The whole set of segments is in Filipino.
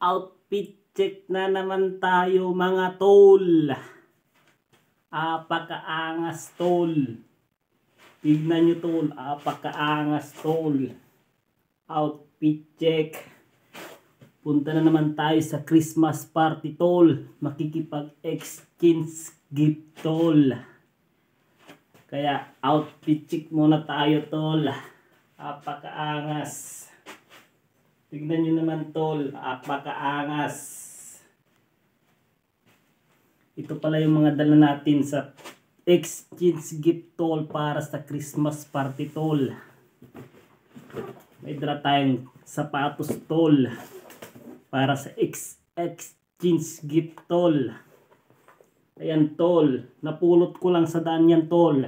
Outfit check na naman tayo mga tol. Apakaangas tol. Tignan nyo tol, apakaangas tol. Outfit check. Punta na naman tayo sa Christmas party tol. Makikipag-exchange gift tol. Kaya outfit check muna tayo tol. Apakaangas. Tignan nyo naman tol, apakaangas. Ito pala yung mga dala natin sa exchange gift tol para sa Christmas party tol. May dala tayong sapatos tol para sa exchange gift tol. Ayan tol, napulot ko lang sa daan yan tol.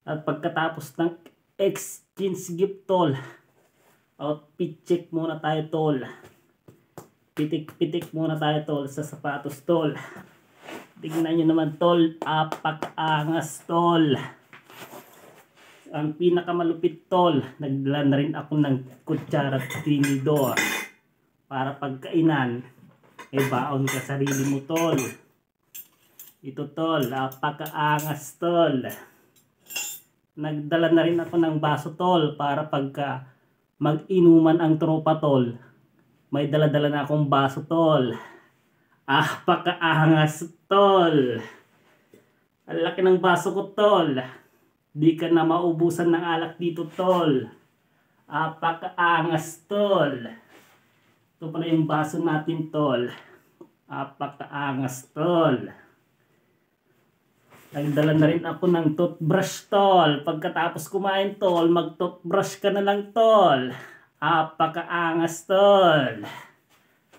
At pagkatapos ng exchange gift tol, outfit check muna tayo tol. Pitik-pitik muna tayo tol sa sapatos tol. Tingnan nyo naman tol, apakaangas tol. Ang pinakamalupit tol, nagdala na rin ako ng kutsara at tinidor para pagkainan baon ka sarili mo tol. Ito tol, apakaangas tol. Nagdala na rin ako ng baso tol para pagka mag-inuman ang tropa tol, may dala-dala na akong baso tol. Apakaangas tol. Ang laki ng baso ko tol. Di ka na maubusan ng alak dito tol. Apakaangas tol. Ito pala yung baso natin tol. Apakaangas tol. Nagdala na rin ako ng toothbrush tol. Pagkatapos kumain tol, mag-toothbrush ka na lang tol. Apakaangas tol.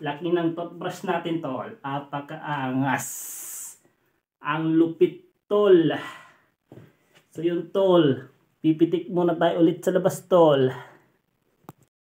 Laki ng toothbrush natin tol. Apakaangas. Ang lupit tol. So yun tol, pipitik muna tayo ulit sa labas tol.